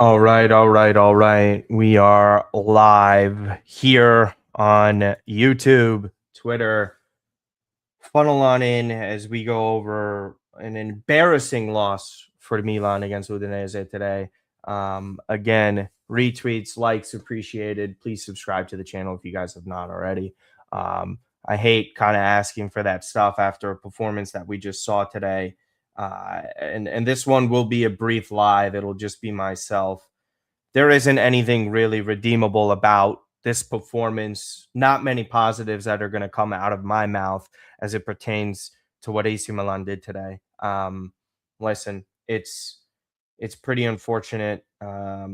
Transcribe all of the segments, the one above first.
All right. We are live here on YouTube, Twitter. Funnel on in as we go over an embarrassing loss for Milan against Udinese today. Again, retweets, likes appreciated. Please subscribe to the channel if you guys have not already. I hate kind of asking for that stuff after a performance that we just saw today. And this one will be a brief live. It'll just be myself. There isn't anything really redeemable about this performance. Not many positives that are going to come out of my mouth as it pertains to what AC Milan did today. Listen, it's pretty unfortunate. Let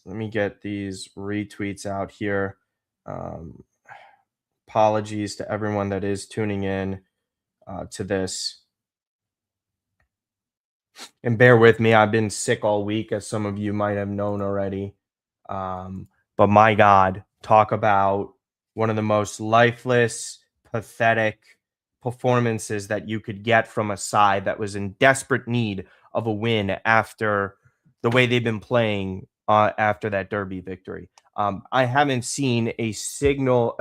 me get these retweets out here. Um, Apologies to everyone that is tuning in to this. And bear with me, I've been sick all week, as some of you might have known already. But my God, talk about one of the most lifeless, pathetic performances that you could get from a side that was in desperate need of a win after the way they've been playing after that derby victory. I haven't seen a single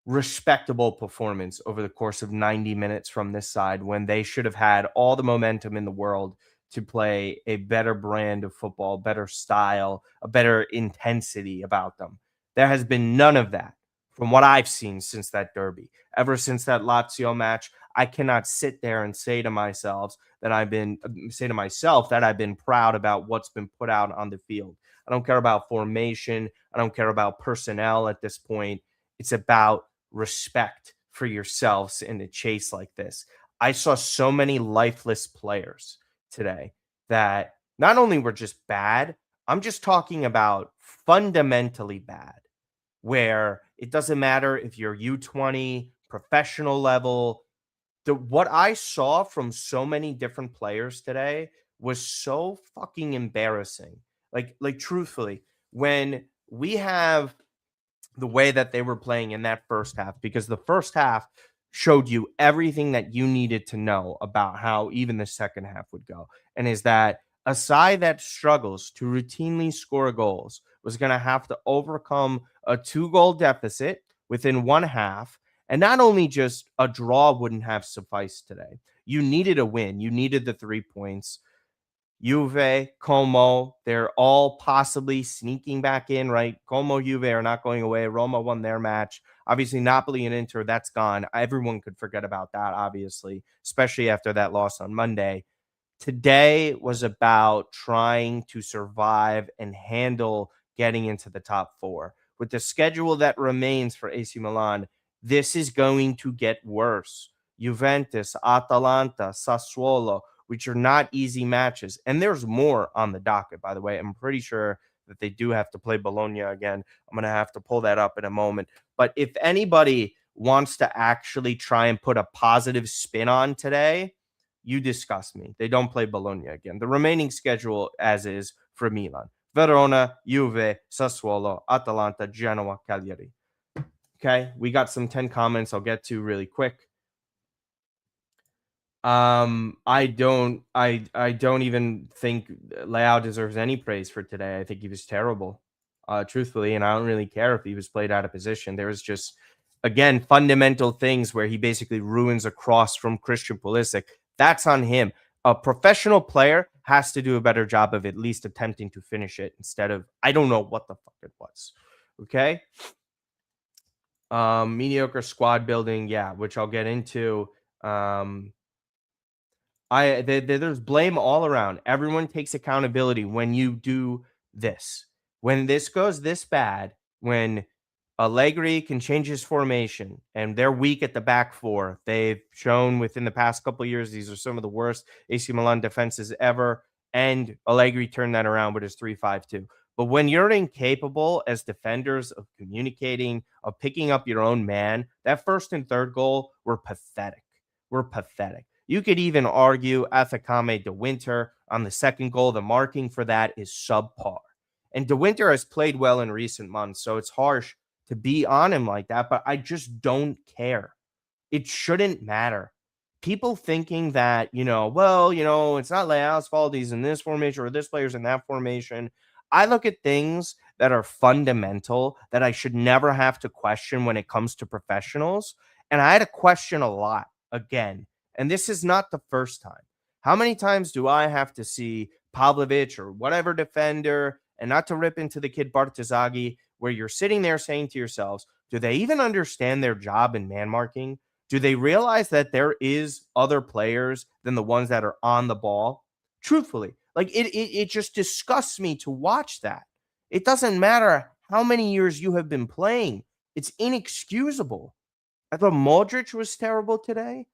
respectable performance over the course of 90 minutes from this side when they should have had all the momentum in the world to play a better brand of football, better style, a better intensity about them. There has been none of that from what I've seen since that derby. Ever since that Lazio match, I cannot sit there and say to myself that I've been proud about what's been put out on the field. I don't care about formation. I don't care about personnel at this point. It's about respect for yourselves in a chase like this. I saw so many lifeless players today that not only were just bad, I'm just talking about fundamentally bad, where it doesn't matter if you're U20, professional level. What I saw from so many different players today was so fucking embarrassing. Like truthfully, when we have the way that they were playing in that first half, because the first half showed you everything that you needed to know about how even the second half would go. And is that a side that struggles to routinely score goals was going to have to overcome a 2-goal deficit within one half. And not only just a draw wouldn't have sufficed today. You needed a win. You needed the 3 points. Juve, Como, they're all possibly sneaking back in, right? Como, Juve are not going away. Roma won their match. Obviously, Napoli and Inter, that's gone. Everyone could forget about that, obviously, especially after that loss on Monday. Today was about trying to survive and handle getting into the top 4. With the schedule that remains for AC Milan, this is going to get worse. Juventus, Atalanta, Sassuolo, which are not easy matches. And there's more on the docket, by the way. I'm pretty sure that they do have to play Bologna again. I'm going to have to pull that up in a moment. But if anybody wants to actually try and put a positive spin on today, you disgust me. They don't play Bologna again. The remaining schedule as is for Milan: Verona, Juve, Sassuolo, Atalanta, Genoa, Cagliari. Okay, we got some 10 comments I'll get to really quick. I don't even think Leao deserves any praise for today. I think he was terrible, truthfully, and I don't really care if he was played out of position. There's just, again, fundamental things where he basically ruins a cross from Christian Pulisic. That's on him. A professional player has to do a better job of at least attempting to finish it instead of, I don't know what the fuck it was. Okay. Mediocre squad building, yeah, which I'll get into. There's blame all around. Everyone takes accountability when you do this. When this goes this bad, when Allegri can change his formation and they're weak at the back 4, they've shown within the past couple of years these are some of the worst AC Milan defenses ever, and Allegri turned that around with his 3-5-2. But when you're incapable as defenders of communicating, of picking up your own man, that first and third goal were pathetic. You could even argue Athakame De Winter on the second goal. The marking for that is subpar. And De Winter has played well in recent months, so it's harsh to be on him like that, but I just don't care. It shouldn't matter. people thinking that, well, it's not Leao's fault. He's in this formation or this player's in that formation. I look at things that are fundamental that I should never have to question when it comes to professionals. And I had to question a lot again. And this is not the first time. How many times do I have to see Pavlovic or whatever defender, and not to rip into the kid Bartazagi, where you're sitting there saying to yourselves, do they even understand their job in man marking? Do they realize that there is other players than the ones that are on the ball? Truthfully, like it just disgusts me to watch that. It doesn't matter how many years you have been playing. It's inexcusable. I thought Modric was terrible today.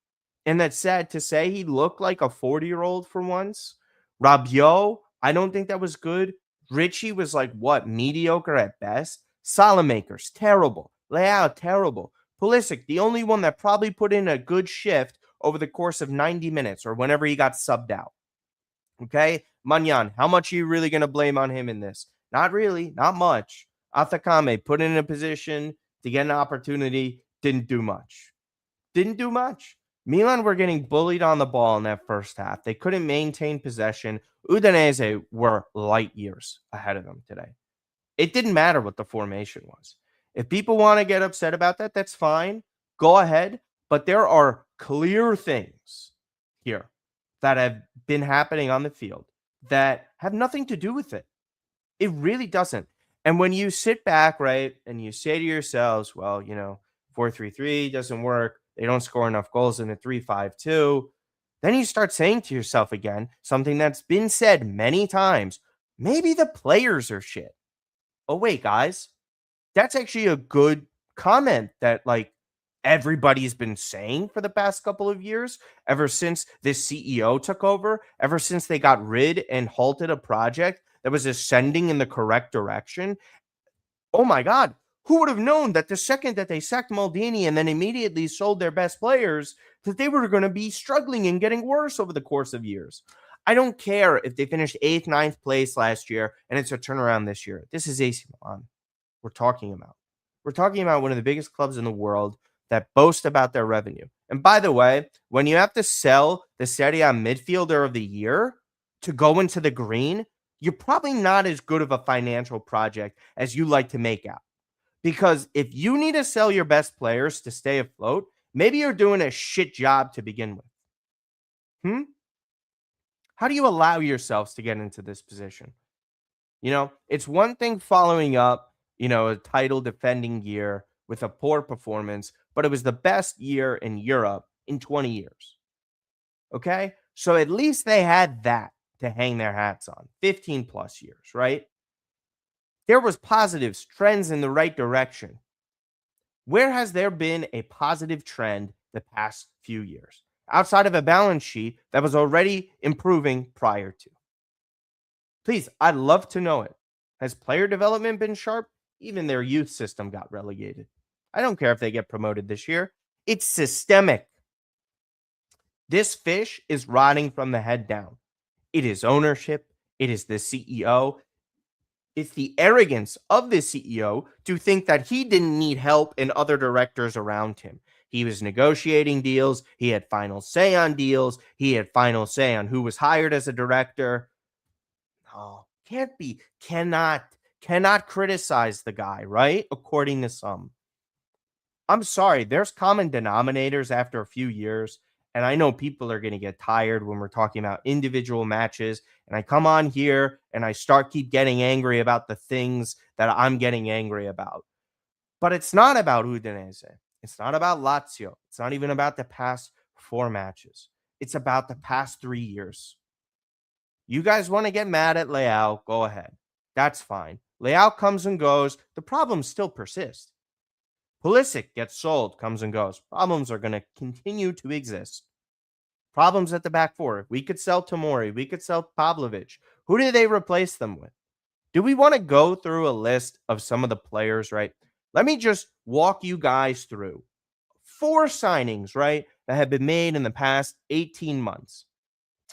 And that's sad to say. He looked like a 40-year-old for once. Rabiot, I don't think that was good. Richie was like, what, mediocre at best? Salamakers, terrible. Leao, terrible. Pulisic, the only one that probably put in a good shift over the course of 90 minutes or whenever he got subbed out. Okay? Manyan, how much are you really going to blame on him in this? Not really, not much. Atakame put in a position to get an opportunity, didn't do much. Didn't do much. Milan were getting bullied on the ball in that first half. They couldn't maintain possession. Udinese were light years ahead of them today. It didn't matter what the formation was. If people want to get upset about that, that's fine. Go ahead. But there are clear things here that have been happening on the field that have nothing to do with it. It really doesn't. And when you sit back, right, and you say to yourselves, well, 4-3-3 doesn't work. They don't score enough goals in a 3-5-2. Then you start saying to yourself again, something that's been said many times, maybe the players are shit. Oh, wait, guys, that's actually a good comment that everybody's been saying for the past couple of years, ever since this CEO took over, ever since they got rid and halted a project that was ascending in the correct direction. Oh my God, who would have known that the second that they sacked Maldini and then immediately sold their best players, that they were going to be struggling and getting worse over the course of years? I don't care if they finished 8th, 9th place last year and it's a turnaround this year. This is AC Milan we're talking about. We're talking about one of the biggest clubs in the world that boast about their revenue. And by the way, when you have to sell the Serie A midfielder of the year to go into the green, you're probably not as good of a financial project as you like to make out. Because if you need to sell your best players to stay afloat, maybe you're doing a shit job to begin with. How do you allow yourselves to get into this position? It's one thing following up, a title defending year with a poor performance, but it was the best year in Europe in 20 years. Okay? So at least they had that to hang their hats on. 15 plus years, right? There was positives, trends in the right direction. Where has there been a positive trend the past few years? Outside of a balance sheet that was already improving prior to. Please, I'd love to know it. Has player development been sharp? Even their youth system got relegated. I don't care if they get promoted this year. It's systemic. This fish is rotting from the head down. It is ownership. It is the CEO. It's the arrogance of the CEO to think that he didn't need help and other directors around him. He was negotiating deals. He had final say on deals. He had final say on who was hired as a director. Oh, cannot criticize the guy, right? According to some. I'm sorry, there's common denominators after a few years, and I know people are going to get tired when we're talking about individual matches, and I come on here and I keep getting angry about the things that I'm getting angry about. But it's not about Udinese. It's not about Lazio. It's not even about the past 4 matches. It's about the past 3 years. You guys want to get mad at Leao, go ahead. That's fine. Leao comes and goes. The problems still persist. Pulisic gets sold, comes and goes. Problems are going to continue to exist. Problems at the back four. We could sell Tomori. We could sell Pavlovic. Who do they replace them with? Do we want to go through a list of some of the players, right? Let me just walk you guys through 4 signings, right, that have been made in the past 18 months.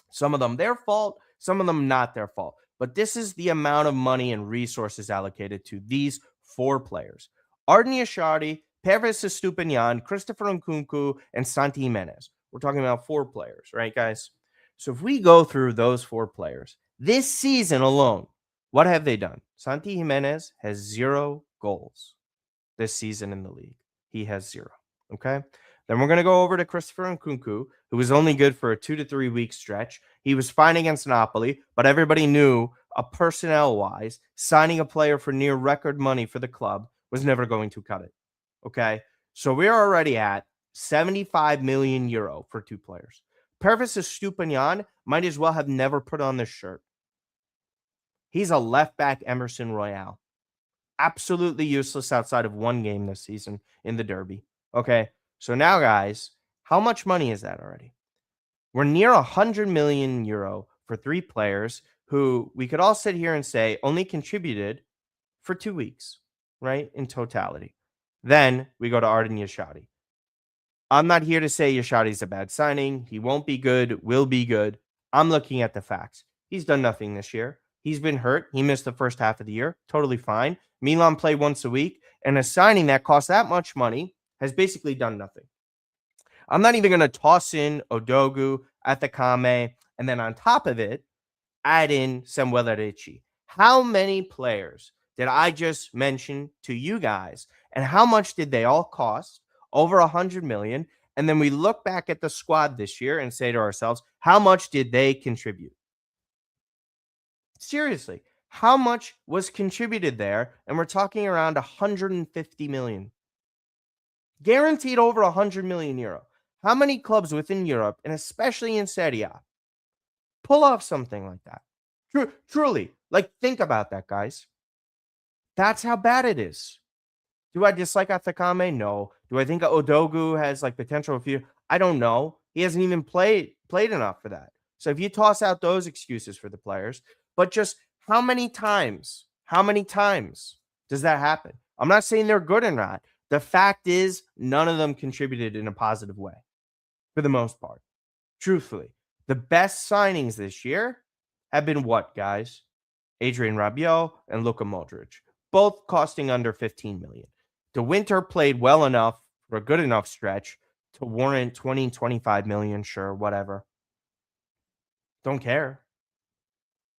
Some of them their fault, some of them not their fault. But this is the amount of money and resources allocated to these 4 players. Arden Yashari, Pervis Estupinian, Christopher Nkunku, and Santi Jimenez. We're talking about 4 players, right, guys? So if we go through those 4 players this season alone, what have they done? Santi Jimenez has 0 goals this season in the league. He has 0. Okay. Then we're going to go over to Christopher Nkunku, who was only good for a 2 to 3 week stretch. He was fine against Napoli, but everybody knew personnel wise, signing a player for near record money for the club was never going to cut it. Okay. So we're already at 75 million euro for 2 players. Pervis Estupiñán might as well have never put on this shirt. He's a left back Emerson Royale. Absolutely useless outside of 1 game this season in the Derby. Okay. So now, guys, how much money is that already? We're near 100 million euro for 3 players who we could all sit here and say only contributed for 2 weeks, right? In totality. Then we go to Arden Yashadi. I'm not here to say Yashadi's a bad signing. He won't be good, will be good. I'm looking at the facts. He's done nothing this year. He's been hurt. He missed the first half of the year. Totally fine. Milan play once a week, and a signing that costs that much money has basically done nothing. I'm not even going to toss in Odogu at the Kame, and then on top of it, add in Samuel Ricci. How many players did I just mention to you guys, and how much did they all cost? Over 100 million. And then we look back at the squad this year and say to ourselves, how much did they contribute? Seriously, how much was contributed there? And we're talking around 150 million. Guaranteed over 100 million euro. How many clubs within Europe, and especially in Serie A, pull off something like that? Truly, like, think about that, guys. That's how bad it is. Do I dislike Atakame? No. Do I think Odogu has like potential for you? I don't know. He hasn't even played enough for that. So if you toss out those excuses for the players, but just how many times does that happen? I'm not saying they're good or not. The fact is, none of them contributed in a positive way for the most part. Truthfully, the best signings this year have been what, guys? Adrian Rabiot and Luka Modric, both costing under 15 million. De Winter played well enough for a good enough stretch to warrant 20, 25 million, sure, whatever. Don't care.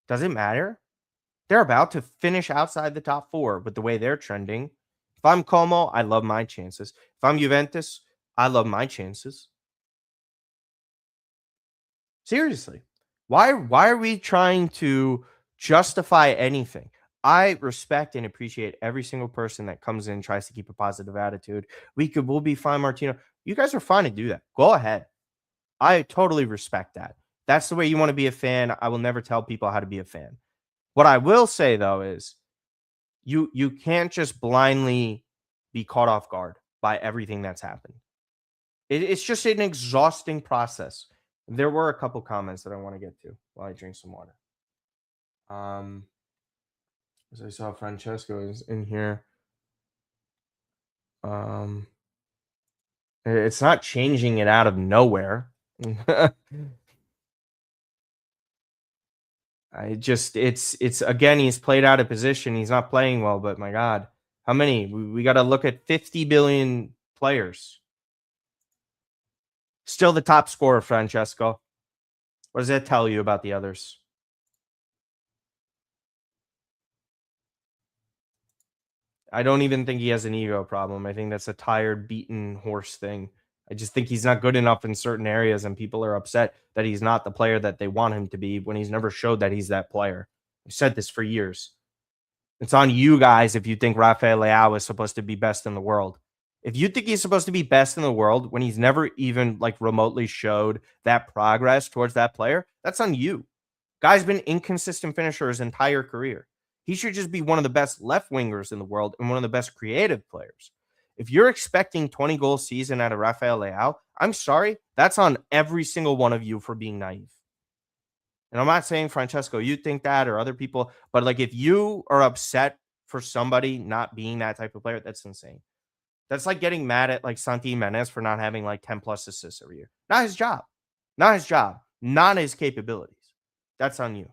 Doesn't matter. They're about to finish outside the top 4 with the way they're trending. If I'm Como, I love my chances. If I'm Juventus, I love my chances. Seriously. Why are we trying to justify anything? I respect and appreciate every single person that comes in and tries to keep a positive attitude. We'll be fine, Martino. You guys are fine to do that. Go ahead. I totally respect that. That's the way you want to be a fan. I will never tell people how to be a fan. What I will say though is you can't just blindly be caught off guard by everything that's happened. It's just an exhausting process. There were a couple comments that I want to get to while I drink some water. As I saw Francesco is in here. It's not changing it out of nowhere. It's again, he's played out of position. He's not playing well, but my God, how many? We got to look at 50 billion players. Still the top scorer, Francesco. What does that tell you about the others? I don't even think he has an ego problem. I think that's a tired, beaten horse thing. I just think he's not good enough in certain areas, and people are upset that he's not the player that they want him to be when he's never showed that he's that player. I've said this for years. It's on you guys if you think Rafael Leao is supposed to be best in the world. If you think he's supposed to be best in the world when he's never even like remotely showed that progress towards that player, that's on you. Guy's been inconsistent finisher his entire career. He should just be one of the best left wingers in the world and one of the best creative players. If you're expecting 20 goal season out of Rafael Leao, I'm sorry, that's on every single one of you for being naive. And I'm not saying, Francesco, you think that or other people, but like if you are upset for somebody not being that type of player, that's insane. That's like getting mad at like Santi Jimenez for not having like 10 plus assists every year. Not his job. Not his job. Not his capabilities. That's on you.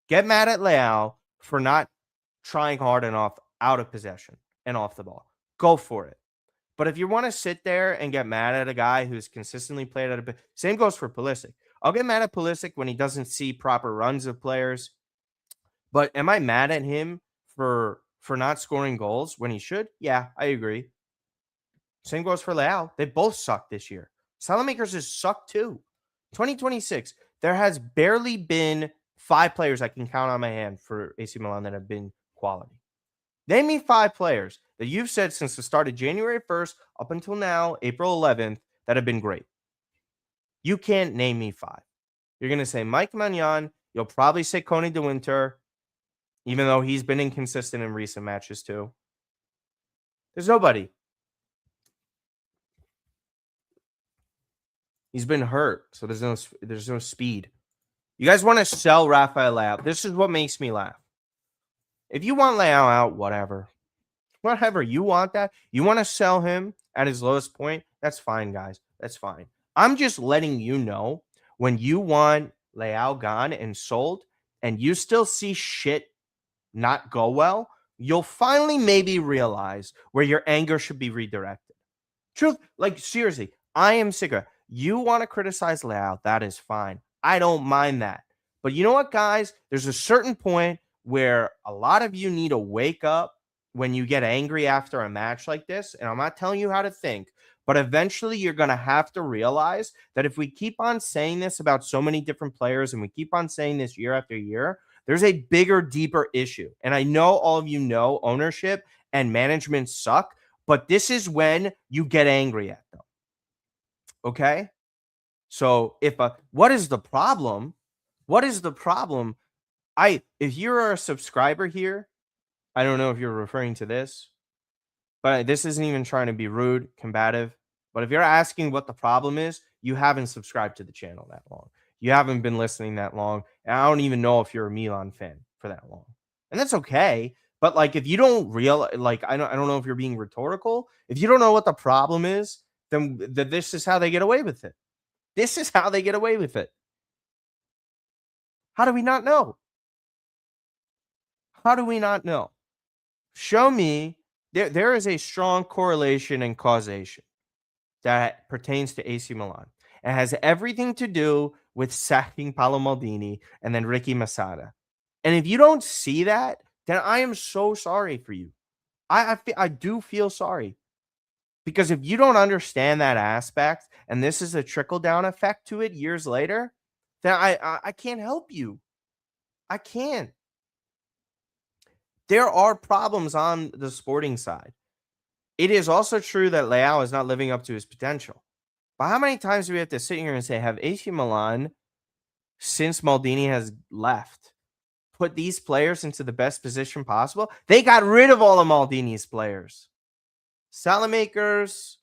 Get mad at Leao for not trying hard enough out of possession and off the ball. Go for it. But if you want to sit there and get mad at a guy who's consistently played at a same goes for Pulisic. I'll get mad at Pulisic when he doesn't see proper runs of players. But am I mad at him for not scoring goals when he should? Yeah, I agree. Same goes for Leao. They both suck this year. Salamakers has sucked too. 2026, there has barely been 5 players I can count on my hand for AC Milan that have been quality. Name me 5 players that you've said since the start of January 1st up until now, April 11th, that have been great. You can't name me 5. You're going to say Mike Magnan. You'll probably say Coney de Winter, even though he's been inconsistent in recent matches too. There's nobody. He's been hurt, so there's no speed. You guys want to sell Rafael Leao. This is what makes me laugh. If you want Leao out, whatever. Whatever. You want that. You want to sell him at his lowest point. That's fine, guys. That's fine. I'm just letting you know when you want Leao gone and sold and you still see shit not go well, you'll finally maybe realize where your anger should be redirected. Truth, like seriously, I am sick of it. You want to criticize Leao, that is fine. I don't mind that. But you know what, guys? There's a certain point where a lot of you need to wake up when you get angry after a match like this. And I'm not telling you how to think, but eventually you're going to have to realize that if we keep on saying this about so many different players and we keep on saying this year after year, there's a bigger, deeper issue. And I know all of you know ownership and management suck, but this is when you get angry at them. Okay? So what is the problem? What is the problem? If you're a subscriber here, I don't know if you're referring to this, but this isn't even trying to be rude, combative. But if you're asking what the problem is, you haven't subscribed to the channel that long. You haven't been listening that long. And I don't even know if you're a Milan fan for that long. And that's okay. But like if you don't realize, like I don't know if you're being rhetorical. If you don't know what the problem is, then this is how they get away with it. This is how they get away with it. How do we not know? How do we not know? Show me there is a strong correlation and causation that pertains to AC Milan. It has everything to do with sacking Paolo Maldini and then Ricky Masada. And if you don't see that, then I am so sorry for you. I do feel sorry. Because if you don't understand that aspect, and this is a trickle-down effect to it years later, then I can't help you. I can't. There are problems on the sporting side. It is also true that Leao is not living up to his potential. But how many times do we have to sit here and say, have AC Milan, since Maldini has left, put these players into the best position possible? They got rid of all of Maldini's players. Salamakers,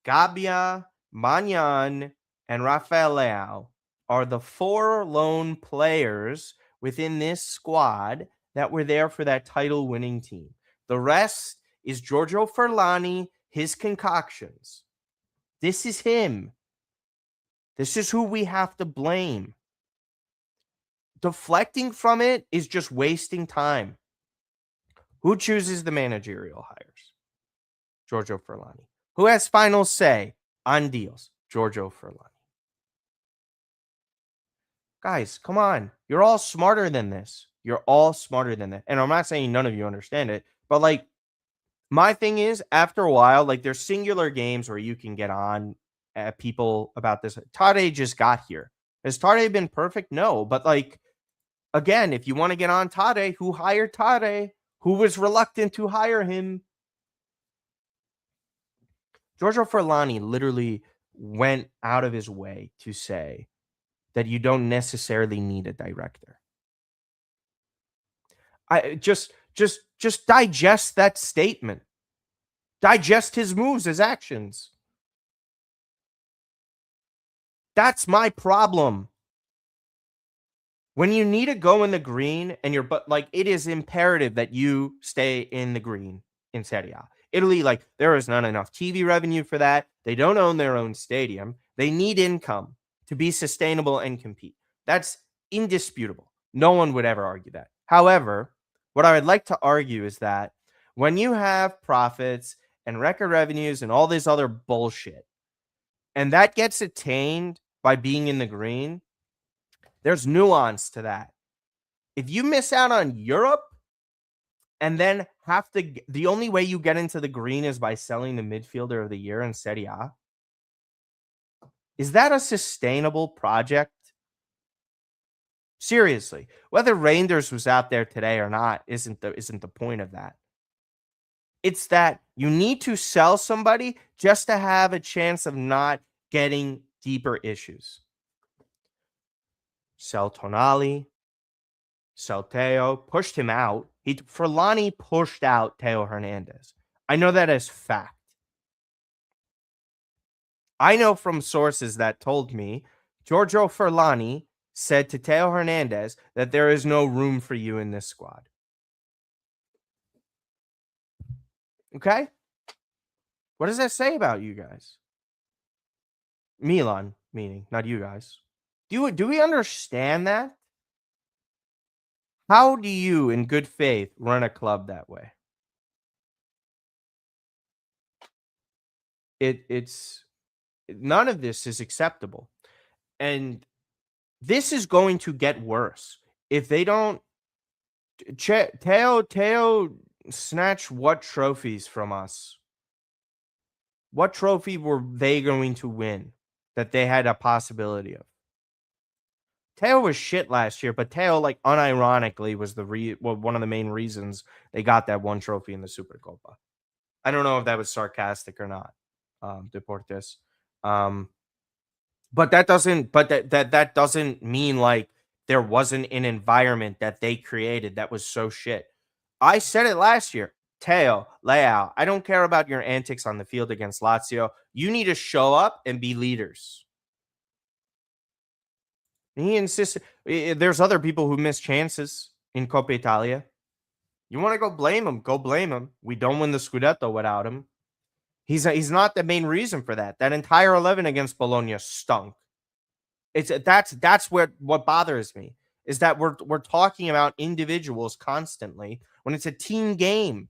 Gabbia, Magnan, and Rafael Leao are the 4 lone players within this squad that were there for that title-winning team. The rest is Giorgio Furlani, his concoctions. This is him. This is who we have to blame. Deflecting from it is just wasting time. Who chooses the managerial hires? Giorgio Furlani. Who has final say on deals? Giorgio Furlani. Guys, come on. You're all smarter than this. You're all smarter than that. And I'm not saying none of you understand it, but like my thing is after a while, like there's singular games where you can get on at people about this. Tade just got here. Has Tade been perfect? No. But like, again, if you want to get on Tade, who hired Tade? Who was reluctant to hire him? Giorgio Furlani literally went out of his way to say that you don't necessarily need a director. I just digest that statement. Digest his moves, his actions. That's my problem. When you need to go in the green and but like it is imperative that you stay in the green in Serie A. Italy, like there is not enough TV revenue for that. They don't own their own stadium. They need income to be sustainable and compete. That's indisputable. No one would ever argue that. However, what I would like to argue is that when you have profits and record revenues and all this other bullshit. And that gets attained by being in the green. There's nuance to that. If you miss out on Europe and then have to, the only way you get into the green is by selling the midfielder of the year in Serie A. Is that a sustainable project? Seriously, whether Reinders was out there today or not isn't the point of that. It's that you need to sell somebody just to have a chance of not getting deeper issues. Sell Tonali, sell Teo, pushed him out. Forlani pushed out Teo Hernandez. I know that as fact. I know from sources that told me Giorgio Forlani said to Teo Hernandez that there is no room for you in this squad. Okay? What does that say about you guys? Milan, meaning, not you guys. Do we understand that? How do you, in good faith, run a club that way? It's none of this is acceptable. And this is going to get worse if they don't. Teo snatch what trophies from us? What trophy were they going to win that they had a possibility of? Teo was shit last year, but Teo, like, unironically, was one of the main reasons they got that one trophy in the Supercopa. I don't know if that was sarcastic or not, Deportes. But that doesn't mean like there wasn't an environment that they created that was so shit. I said it last year. Teo, Leao, I don't care about your antics on the field against Lazio. You need to show up and be leaders. And he insisted. There's other people who miss chances in Coppa Italia. You want to go blame him? Go blame him. We don't win the Scudetto without him. He's not the main reason for that. That entire 11 against Bologna stunk. That's what bothers me is that we're talking about individuals constantly when it's a team game.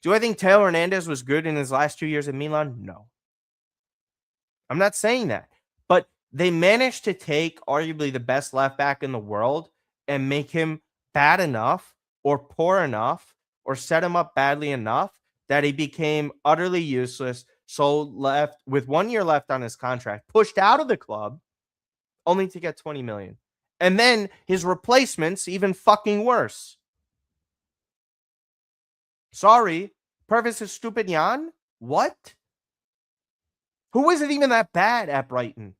Do I think Teo Hernandez was good in his last 2 years in Milan? No. I'm not saying that. But they managed to take arguably the best left back in the world and make him bad enough or poor enough or set him up badly enough that he became utterly useless, so left with 1 year left on his contract, pushed out of the club, only to get 20 million. And then his replacements even fucking worse. Sorry, Purvis is Stupinian? What? Who isn't even that bad at Brighton?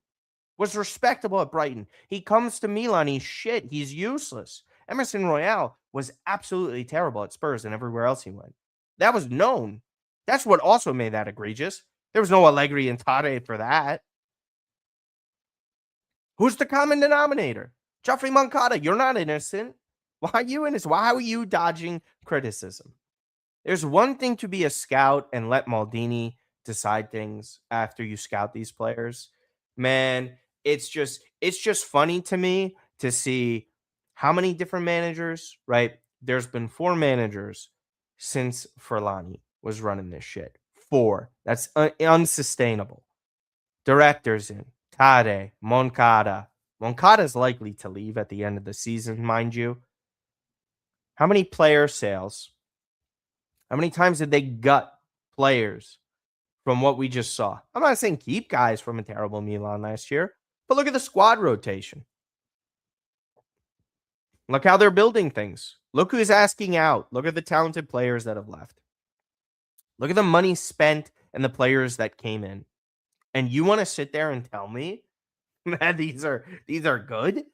Was respectable at Brighton. He comes to Milan, he's shit, he's useless. Emerson Royale was absolutely terrible at Spurs and everywhere else he went. That was known. That's what also made that egregious. There was no Allegri and Tade for that. Who's the common denominator? Geoffrey Moncada, you're not innocent. Why are you innocent? Why are you dodging criticism? There's one thing to be a scout and let Maldini decide things after you scout these players. Man, it's just funny to me to see how many different managers, right? There's been 4 managers since Forlani was running this shit. 4. That's unsustainable. Directors in Tade, Moncada. Moncada's likely to leave at the end of the season, mind you. How many player sales? How many times did they gut players from what we just saw? I'm not saying keep guys from a terrible Milan last year, but look at the squad rotation. Look how they're building things. Look who's asking out. Look at the talented players that have left. Look at the money spent and the players that came in. And you want to sit there and tell me that these are good?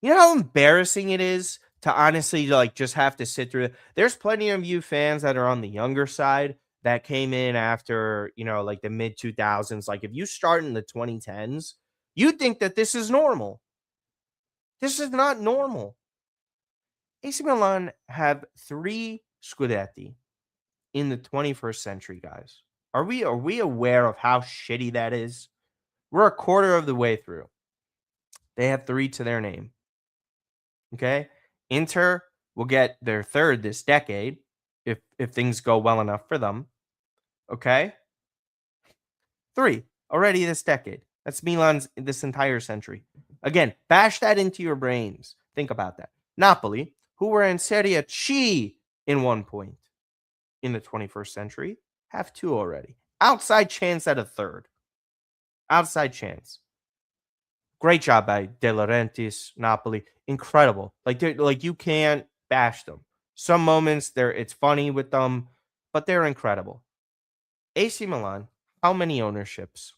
You know how embarrassing it is to honestly like just have to sit through it. There's plenty of you fans that are on the younger side that came in after, like the mid 2000s. Like if you start in the 2010s, you think that this is normal. This is not normal. AC Milan have 3 Scudetti in the 21st century, guys. Are we aware of how shitty that is? We're a quarter of the way through. They have 3 to their name. Okay? Inter will get their 3rd this decade. if things go well enough for them. Okay, 3 already this decade. That's Milan's this entire century. Again, bash that into your brains. Think about that. Napoli, who were in Serie C in 1 point in the 21st century, have 2 already. Outside chance at a third. Outside chance. Great job by De Laurentiis, Napoli. Incredible. Like you can't bash them. Some moments it's funny with them, but they're incredible. AC Milan, how many ownerships?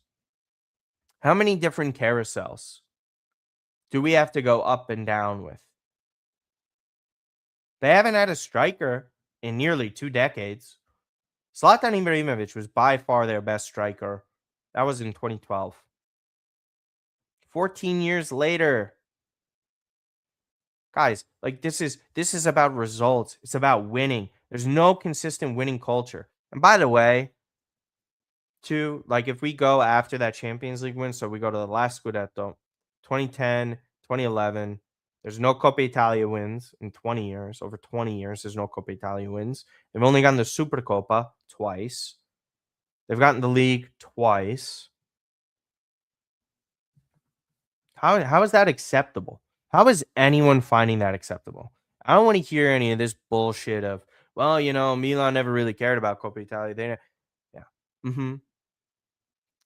How many different carousels do we have to go up and down with? They haven't had a striker in nearly 2 decades. Zlatan Ibrahimovic was by far their best striker. That was in 2012. 14 years later, guys, like this is about results. It's about winning. There's no consistent winning culture. And by the way, too, like if we go after that Champions League win, so we go to the last Scudetto, 2010, 2011. There's no Coppa Italia wins in 20 years. Over 20 years, there's no Coppa Italia wins. They've only gotten the Supercoppa twice. They've gotten the league twice. How is that acceptable? How is anyone finding that acceptable? I don't want to hear any of this bullshit of, well, Milan never really cared about Coppa Italia. Yeah. Mm-hmm.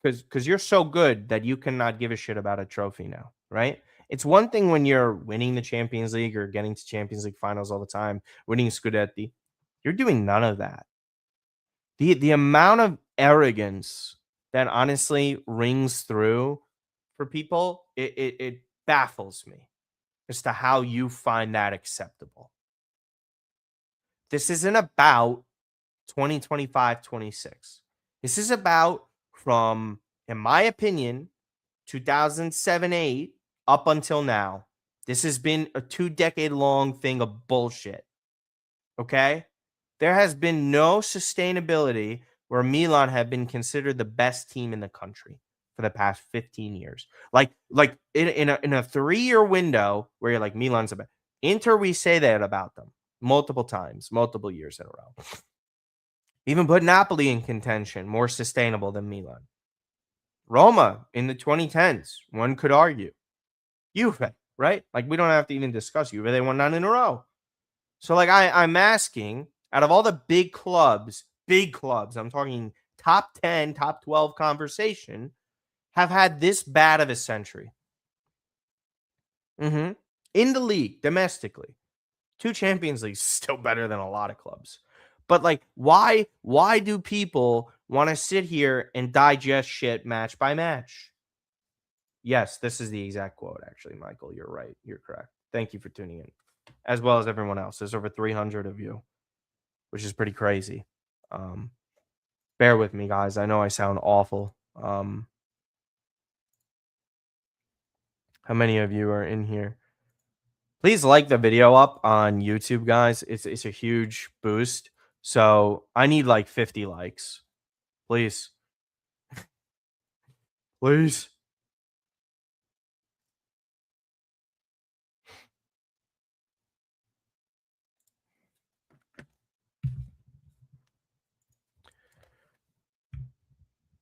Because you're so good that you cannot give a shit about a trophy now, right? It's one thing when you're winning the Champions League or getting to Champions League finals all the time, winning Scudetti. You're doing none of that. The amount of arrogance that honestly rings through for people, it baffles me as to how you find that acceptable. This isn't about 2025, 26. This is about from, in my opinion, 2007, 8 up until now. This has been a 2-decade long thing of bullshit. Okay? There has been no sustainability where Milan have been considered the best team in the country for the past 15 years. Like in a 3-year window where you're like Milan's a best. Inter, we say that about them multiple times, multiple years in a row. Even put Napoli in contention, more sustainable than Milan. Roma in the 2010s, one could argue. Juve, right? Like we don't have to even discuss Juve. They won 9 in a row. So like I'm asking, out of all the big clubs, I'm talking top 10, top 12 conversation, have had this bad of a century. Mm-hmm. In the league, domestically. 2 Champions Leagues is still better than a lot of clubs. But like, why do people want to sit here and digest shit match by match? Yes, this is the exact quote, actually, Michael. You're right. You're correct. Thank you for tuning in, as well as everyone else. There's over 300 of you, which is pretty crazy. Um, Bear with me, guys. I know I sound awful. How many of you are in here? Please like the video up on YouTube, guys. It's a huge boost. So I need like 50 likes. Please. Please.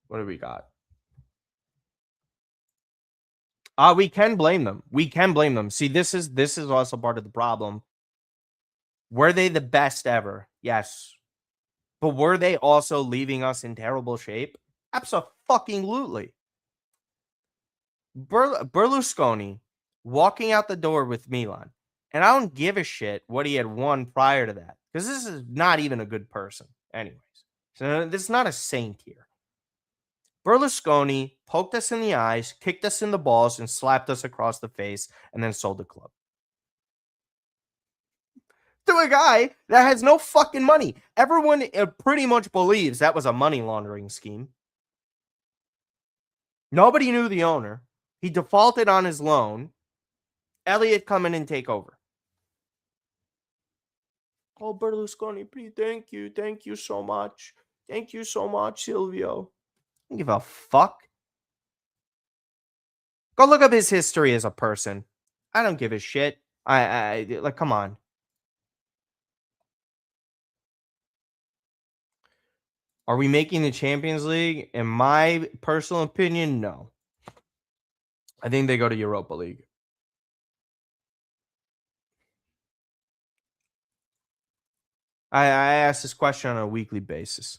What do we got? We can blame them. We can blame them. See, this is also part of the problem. Were they the best ever? Yes. But were they also leaving us in terrible shape? Absolutely. Berlusconi walking out the door with Milan. And I don't give a shit what he had won prior to that. Because this is not even a good person. Anyways. So this is not a saint here. Berlusconi poked us in the eyes, kicked us in the balls, and slapped us across the face, and then sold the club. To a guy that has no fucking money. Everyone pretty much believes that was a money laundering scheme. Nobody knew the owner. He defaulted on his loan. Elliot come in and take over. Oh, Berlusconi, please, thank you. Thank you so much. Thank you so much, Silvio. I don't give a fuck. Go look up his history as a person. I don't give a shit. I like, come on. Are we making the Champions League? In my personal opinion, no. I think they go to Europa League. I ask this question on a weekly basis.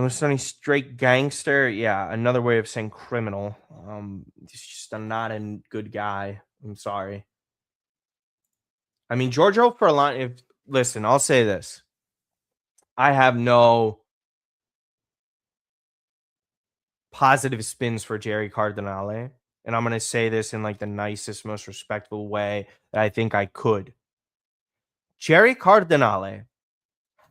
Sunny straight gangster. Yeah, another way of saying criminal. He's just not a good guy. I'm sorry. I mean, Giorgio Furlan. If listen, I'll say this: I have no positive spins for Jerry Cardinale, and I'm gonna say this in like the nicest, most respectful way that I think I could. Jerry Cardinale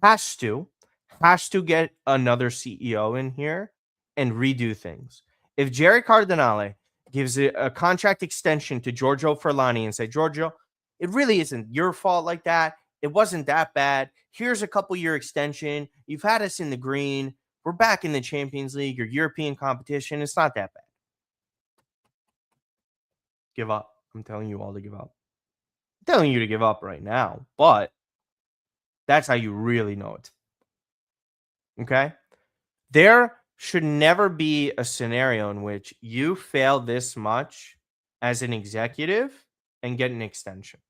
has to get another CEO in here and redo things. If Jerry Cardinale gives a contract extension to Giorgio Furlani and say, Giorgio, it really isn't your fault like that. It wasn't that bad. Here's a couple year extension. You've had us in the green. We're back in the Champions League or European competition. It's not that bad. Give up. I'm telling you all to give up. I'm telling you to give up right now, but that's how you really know it. Okay. There should never be a scenario in which you fail this much as an executive and get an extension.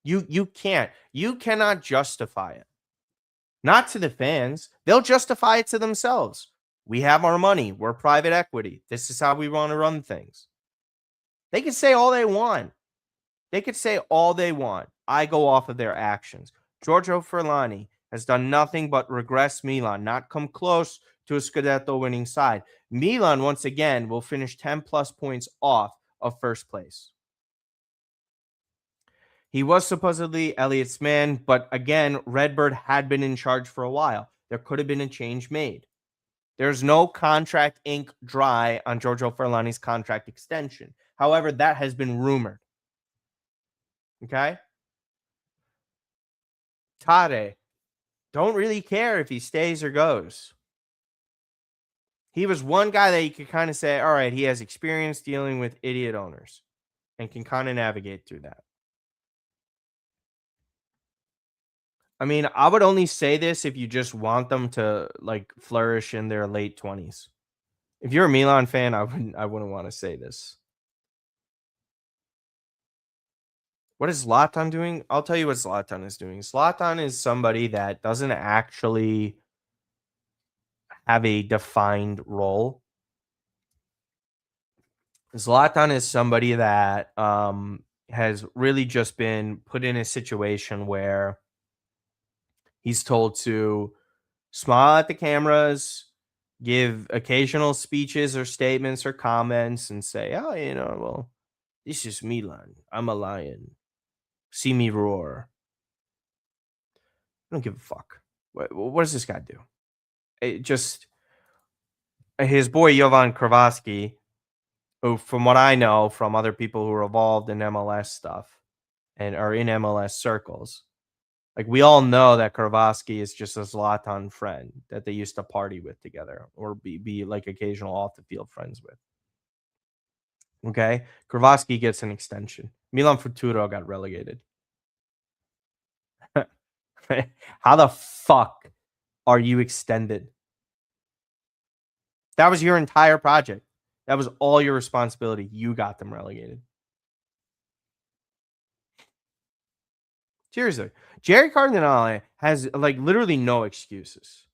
You can't. You cannot justify it. Not to the fans. They'll justify it to themselves. We have our money. We're private equity. This is how we want to run things. They can say all they want. They could say all they want. I go off of their actions. Giorgio Furlani has done nothing but regress Milan, not come close to a Scudetto winning side. Milan, once again, will finish 10 plus points off of first place. He was supposedly Elliot's man, but again, Redbird had been in charge for a while. There could have been a change made. There's no contract ink dry on Giorgio Furlani's contract extension. However, that has been rumored. Okay? Tade, don't really care if he stays or goes. He was one guy that you could kind of say, all right, he has experience dealing with idiot owners and can kind of navigate through that. I mean, I would only say this if you just want them to like flourish in their late 20s. If you're a Milan fan, I wouldn't want to say this. What is Zlatan doing? I'll tell you what Zlatan is doing. Zlatan is somebody that doesn't actually have a defined role. Zlatan is somebody that has really just been put in a situation where he's told to smile at the cameras, give occasional speeches or statements or comments, and say, "Oh, well, this is Milan. I'm a lion. See me roar." I don't give a fuck. What does this guy do? It just his boy Jovan Kravatsky, who, from what I know from other people who are involved in MLS stuff and are in MLS circles, like we all know that Kravatsky is just a Zlatan friend that they used to party with together or be like occasional off the field friends with. Okay, Kravatsky gets an extension. Milan Futuro got relegated. How the fuck are you extended? That was your entire project. That was all your responsibility. You got them relegated. Seriously. Jerry Cardinale has like literally no excuses,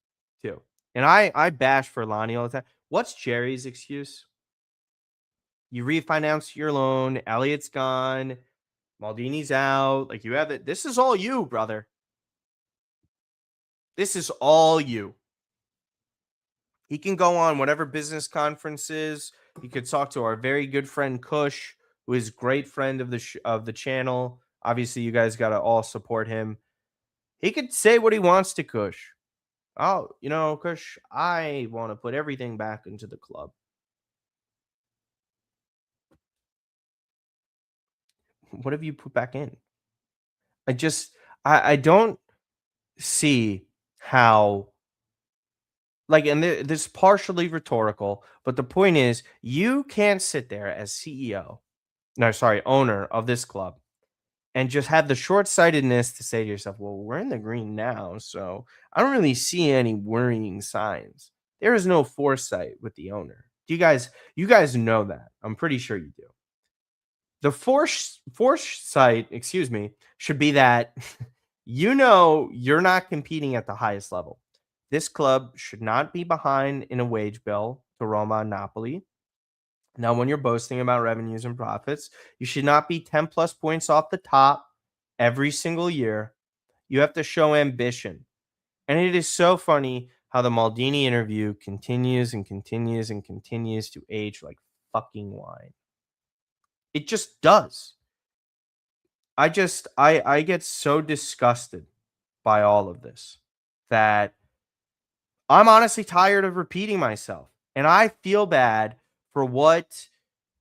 too. And I bash for Lonnie all the time. What's Jerry's excuse? You refinance your loan. Elliot's gone. Maldini's out. Like you have it. This is all you, brother. This is all you. He can go on whatever business conferences. He could talk to our very good friend Kush, who is a great friend of the channel. Obviously, you guys got to all support him. He could say what he wants to Kush. Oh, Kush, I want to put everything back into the club. What have you put back in? I don't see how like, and this is partially rhetorical, but the point is, you can't sit there as CEO, no, sorry, owner of this club, and just have the short-sightedness to say to yourself, "Well, we're in the green now, so I don't really see any worrying signs." There is no foresight with the owner. You guys know that. I'm pretty sure you do. The foresight, excuse me, should be that you're not competing at the highest level. This club should not be behind in a wage bill to Roma and Napoli. Now, when you're boasting about revenues and profits, you should not be 10 plus points off the top every single year. You have to show ambition. And it is so funny how the Maldini interview continues and continues and continues to age like fucking wine. It just does. I get so disgusted by all of this that I'm honestly tired of repeating myself. And I feel bad for what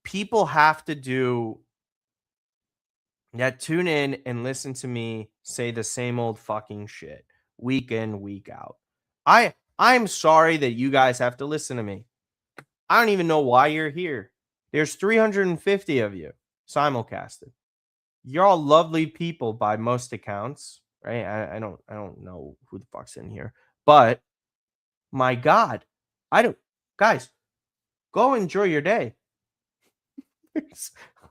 people have to do that tune in and listen to me say the same old fucking shit week in, week out. I'm sorry that you guys have to listen to me. I don't even know why you're here. There's 350 of you simulcasted. You're all lovely people by most accounts, right? I don't know who the fuck's in here. But my God, I don't guys, go enjoy your day.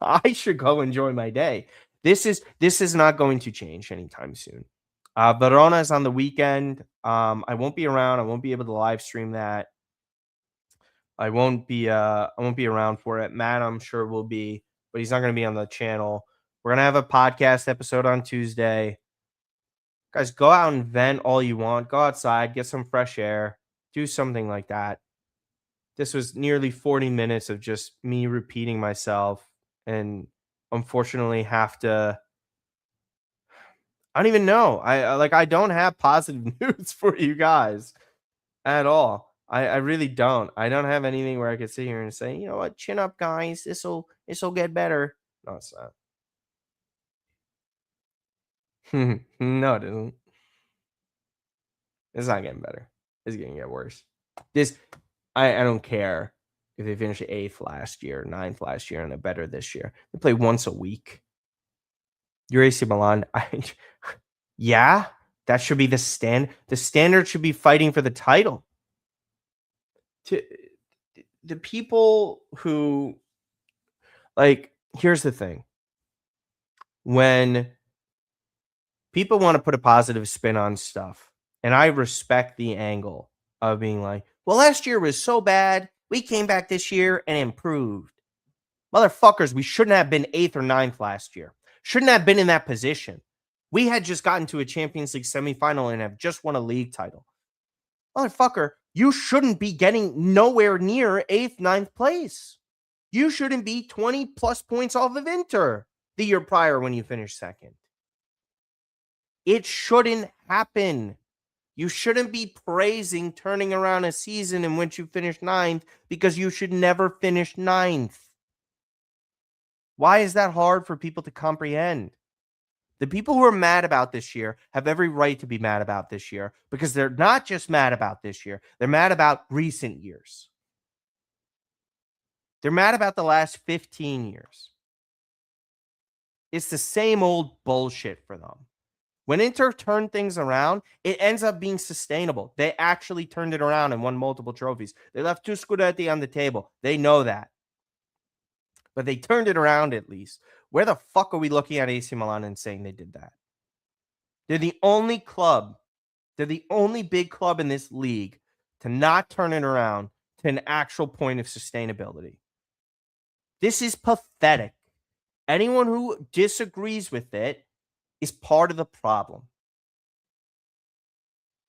I should go enjoy my day. This is not going to change anytime soon. Verona is on the weekend. I won't be around. I won't be able to live stream that. I won't be around for it. Matt, I'm sure will be, but he's not going to be on the channel. We're gonna have a podcast episode on Tuesday. Guys, go out and vent all you want. Go outside, get some fresh air, do something like that. This was nearly 40 minutes of just me repeating myself and unfortunately have to I don't even know. I don't have positive news for you guys at all. I really don't. I don't have anything where I could sit here and say, you know what, chin up, guys. This'll get better. No, it's not. No, it isn't. It's not getting better. It's gonna get worse. This I don't care if they finished eighth last year, ninth last year, and they're better this year. They play once a week. Your AC Milan, yeah, that should be the stand. The standard should be fighting for the title. To the people who here's the thing. When people want to put a positive spin on stuff, and I respect the angle of being like, well, last year was so bad. We came back this year and improved. Motherfuckers, we shouldn't have been eighth or ninth last year. Shouldn't have been in that position. We had just gotten to a Champions League semifinal and have just won a league title. Motherfucker, you shouldn't be getting nowhere near eighth, ninth place. You shouldn't be 20 plus points off of Inter the year prior when you finished second. It shouldn't happen. You shouldn't be praising turning around a season in which you finished ninth because you should never finish ninth. Why is that hard for people to comprehend? The people who are mad about this year have every right to be mad about this year because they're not just mad about this year. They're mad about recent years. They're mad about the last 15 years. It's the same old bullshit for them. When Inter turned things around, it ends up being sustainable. They actually turned it around and won multiple trophies. They left 2 Scudetti on the table. They know that. But they turned it around at least. Where the fuck are we looking at AC Milan and saying they did that? They're the only club, they're the only big club in this league to not turn it around to an actual point of sustainability. This is pathetic. Anyone who disagrees with it is part of the problem.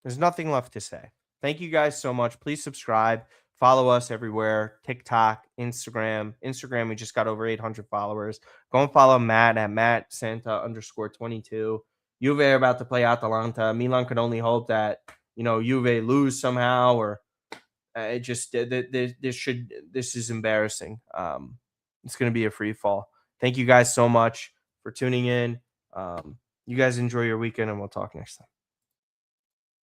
There's nothing left to say. Thank you guys so much. Please subscribe. Follow us everywhere. TikTok, Instagram. Instagram, we just got over 800 followers. Go and follow Matt at MattSanta_22. Juve are about to play Atalanta. Milan can only hope that, Juve lose somehow or it just this is embarrassing. It's going to be a free fall. Thank you guys so much for tuning in. You guys enjoy your weekend and we'll talk next time.